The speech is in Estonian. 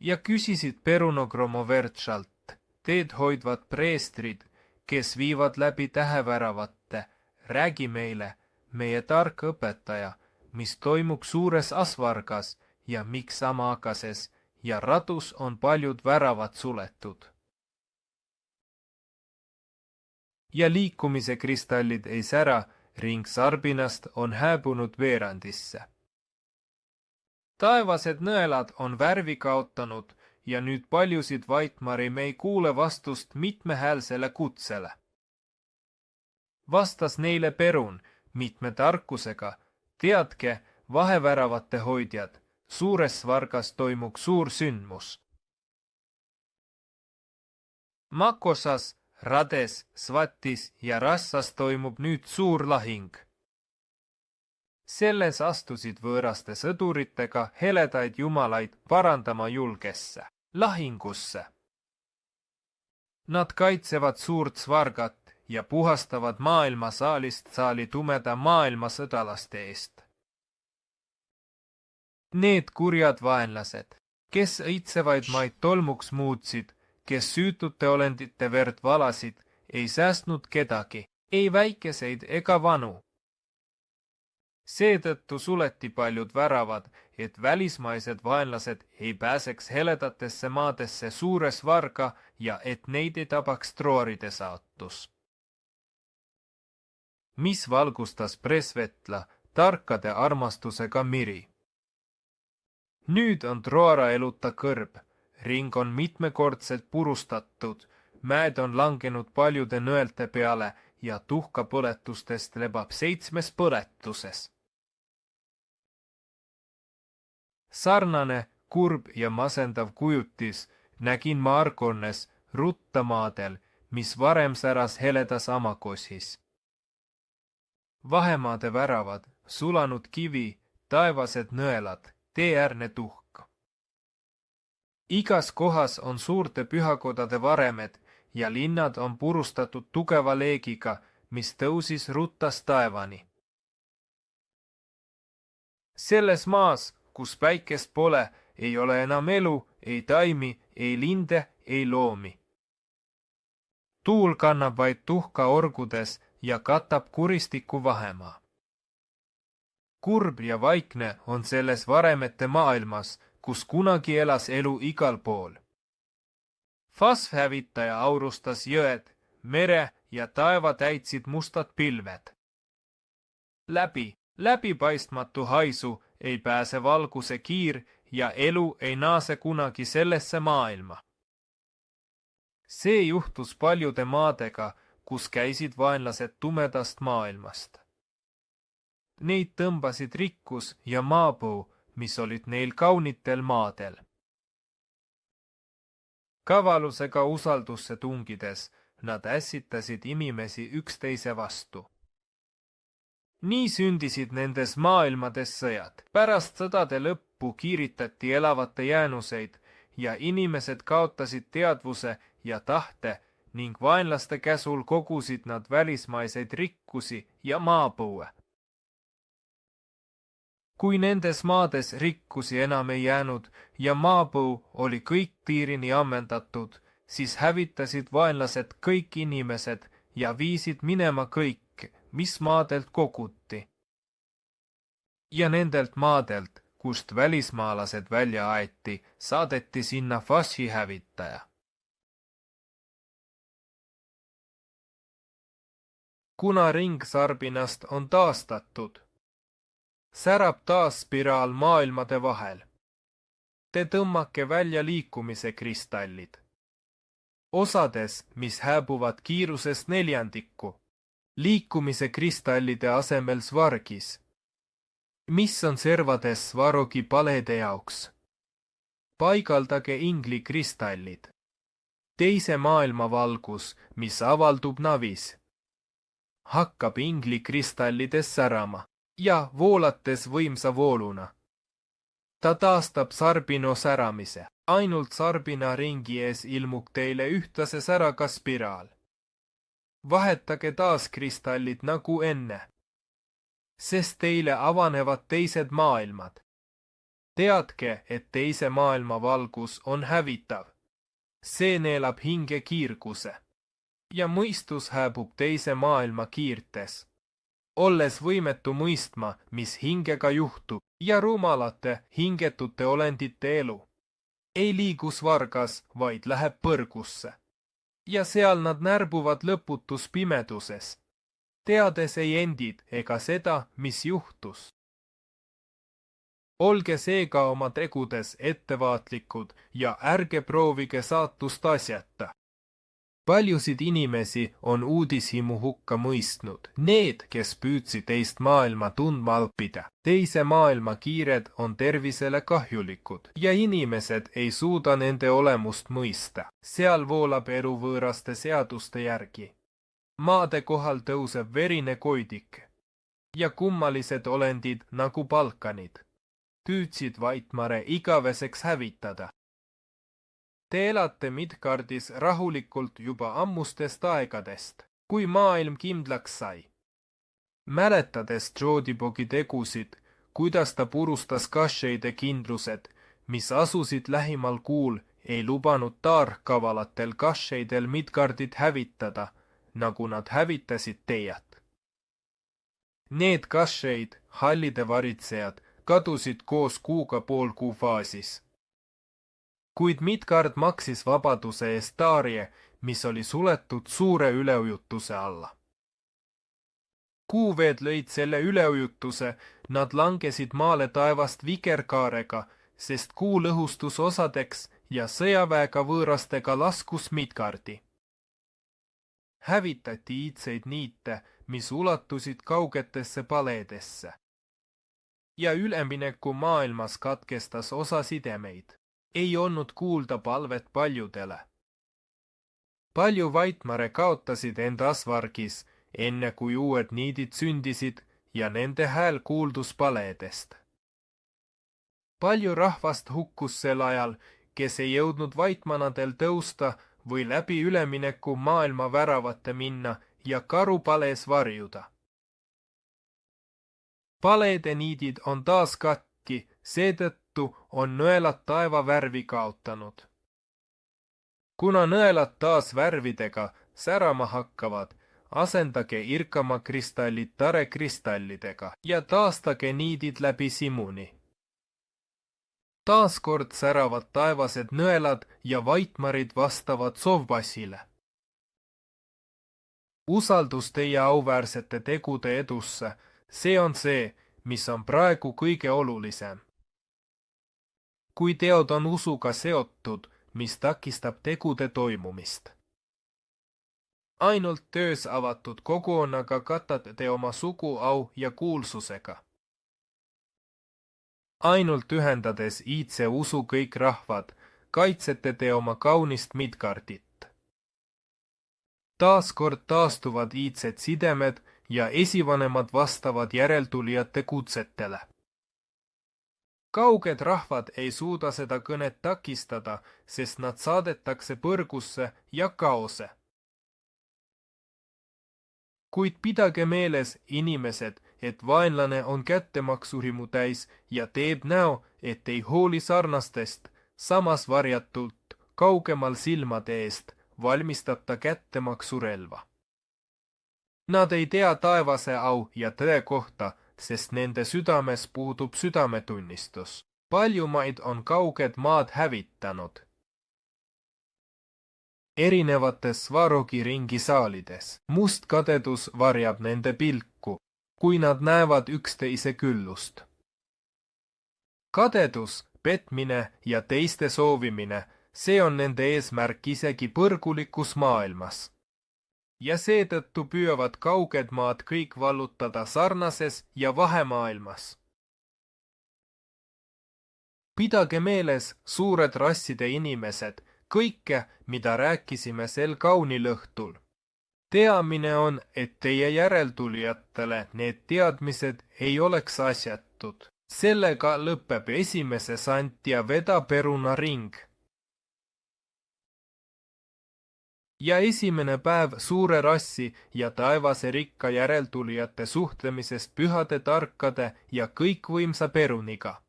ja küsisid Perunogromovertšalt, teed hoidvad preestrid, kes viivad läbi täheväravate, räägi meile, meie tark õpetaja, mis toimub suures Asvargas ja Miksamaakases ja radus on paljud väravad suletud. Ja liikumise kristallid ei sära, ring Sarbinast on hääbunud veerandisse. Taevased nõelad on värvi kaotanud ja nüüd paljusid Vaitmari me ei kuule vastust mitmehäälsele kutsele. Vastas neile Perun mitme tarkusega, teadke, vaheväravate hoidjad, suures Svargas toimub suur sündmus. Makosas, Rades, Svatis ja Rassas toimub nüüd suur lahing. Selles astusid võõraste sõduritega heledaid jumalaid parandama julgesse, lahingusse. Nad kaitsevad suurt Svargat ja puhastavad maailma saalist saali tumeda maailma sõdalaste eest. Need kurjad vaenlased, kes õitsevaid maid tolmuks muutsid, kes süütute olendite verd valasid, ei säästnud kedagi, ei väikeseid ega vanu. Seetõttu suleti paljud väravad, et välismaised vaenlased ei pääseks heledatesse maadesse suure Svarga ja et neid ei tabaks trooride saatus. Mis valgustas Presvetla tarkade armastusega Miri. Nüüd on Troara eluta kõrb, ring on mitmekordselt purustatud, mäed on langenud paljude nõelte peale ja tuhkapõletustest lebab 7 põletuses. Sarnane, kurb ja masendav kujutis nägin ma Argonnes ruttamaadel, mis varem säras heledas Amakosis. Vahemaade väravad, sulanud kivi, taevased nõelad, teeäärne tuhk. Igas kohas on suurte pühakodade varemed ja linnad on purustatud tugeva leegiga, mis tõusis ruttas taevani. Selles maas, kus päikest pole, ei ole enam elu, ei taimi, ei linde, ei loomi. Tuul kannab vaid tuhka orgudes ja katab kuristiku vahemaa. Kurb ja vaikne on selles varemete maailmas, kus kunagi elas elu igal pool. Fasfhävitaja aurustas jõed, mere ja taeva täitsid mustad pilved. Läbipaistmatu haisu ei pääse valguse kiir ja elu ei naase kunagi sellesse maailma. See juhtus paljude maadega, kus käisid vaenlased tumedast maailmast. Neid tõmbasid rikkus ja maapõu, mis olid neil kaunitel maadel. Kavalusega usaldusse tungides, nad ässitasid inimesi üksteise vastu. Nii sündisid nendes maailmades sõjad. Pärast sõdade lõppu kiiritati elavate jäänuseid ja inimesed kaotasid teadvuse ja tahte ning vaenlaste käsul kogusid nad välismaiseid rikkusi ja maapõue. Kui nendes maades rikkusi enam ei jäänud ja maapõu oli kõik tiirini ammendatud, siis hävitasid vaenlased kõik inimesed ja viisid minema kõik, mis maadelt koguti. Ja nendelt maadelt, kust välismaalased välja aeti, saadeti sinna Fashi hävitaja. Kuna ring Sarbinast on taastatud, särab taas spiraal maailmade vahel. Te tõmmake välja liikumise kristallid. Osades, mis hääbuvad kiirusest 1/4, liikumise kristallide asemel Svargis. Mis on servades Svarogi palede jaoks? Paigaldage ingli kristallid. Teise maailma valgus, mis avaldub navis. Hakkab ingli kristallides särama ja voolates võimsa vooluna. Ta taastab Sarbino säramise. Ainult Sarbina ringi ees ilmub teile ühtlase säraga spiraal. Vahetage taas kristallid nagu enne, sest teile avanevad teised maailmad. Teadke, et teise maailma valgus on hävitav. See neelab hinge kiirguse ja mõistus hääbub teise maailma kiirtes, olles võimetu mõistma, mis hingega juhtub ja rumalate hingetute olendite elu. Ei liigus vargas, vaid läheb põrgusse ja seal nad närbuvad lõputus pimeduses, teades ei endid ega seda, mis juhtus. Olge seega oma tegudes ettevaatlikud ja ärge proovige saatust asjata. Paljusid inimesi on uudishimu hukka mõistnud, need, kes püüdsid teist maailma tundma õppida. Teise maailma kiired on tervisele kahjulikud ja inimesed ei suuda nende olemust mõista. Seal voolab elu võõraste seaduste järgi. Maade kohal tõuseb verine koidik ja kummalised olendid nagu Balkanid püüdsid Vaitmare igaveseks hävitada. Te elate Midgardis rahulikult juba ammustest aegadest, kui maailm kindlaks sai. Mäletades Jodibogi tegusid, kuidas ta purustas kasheide kindlused, mis asusid lähimal kuul, ei lubanud taarkavalatel kasheidel Midgardit hävitada, nagu nad hävitasid teiet. Need kasheid, hallide varitsejad, kadusid koos kuuga poolkuu faasis. Kuid Midgard maksis vabaduse eest Taarie, mis oli suletud suure üleujutuse alla. Kuuveed lõid selle üleujutuse, nad langesid maale taevast vikerkaarega, sest kuu lõhustus osadeks ja sõjaväega võõrastega laskus Midgardi. Hävitati iidseid niite, mis ulatusid kaugetesse paleedesse. Ja ülemineku maailmas katkestas osa sidemeid. Ei olnud kuulda palvet paljudele. Palju Vaitmare kaotasid enda asvargis, enne kui uued niidid sündisid ja nende hääl kuuldus paleedest. Palju rahvast hukkus sel ajal, kes ei jõudnud vaitmanadel tõusta või läbi ülemineku maailma väravate minna ja karupalees varjuda. Paleede niidid on taas katki, seetõttu on nõelad taeva värvi kaotanud. Kuna nõelad taas värvidega särama hakkavad, asendage irkamakristallid tarekristallidega ja taastage niidid läbi simuni. Taaskord säravad taevased nõelad ja vaitmarid vastavad Sovbassile. Usaldus teie auväärsete tegude edusse, see on see, mis on praegu kõige olulisem. Kui teod on usuga seotud, mis takistab tegude toimumist. Ainult töös avatud kogukonnaga katate te oma sugu au ja kuulsusega. Ainult ühendades iidse usu kõik rahvad, kaitsete te oma kaunist Midgardit. Taaskord taastuvad iidsed sidemed ja esivanemad vastavad järeltulijate kutsetele. Kauged rahvad ei suuda seda kõnet takistada, sest nad saadetakse põrgusse ja kaose. Kuid pidage meeles, inimesed, et vaenlane on kättemaksuhimu täis ja teeb näo, et ei hooli sarnastest, samas varjatult, kaugemal silmade eest, valmistab ta kättemaksurelva. Nad ei tea taevase au ja tõe kohta, sest nende südames puudub südametunnistus. Paljumaid on kauged maad hävitanud. Erinevates Svarogi ringi saalides must kadedus varjab nende pilku, kui nad näevad üksteise küllust. Kadedus, petmine ja teiste soovimine, see on nende eesmärk isegi põrgulikus maailmas. Ja seetõttu püüavad kauged maad kõik vallutada sarnases ja vahemaailmas. Pidage meeles, suured rasside inimesed, kõike, mida rääkisime sel kaunil õhtul. Teamine on, et teie järeltulijatele need teadmised ei oleks asjatud. Sellega lõpeb esimese sant ja vedaperuna ring. Ja esimene päev suure rassi ja taevase rikka järeltulijate suhtlemisest pühade tarkade ja kõikvõimsa Peruniga.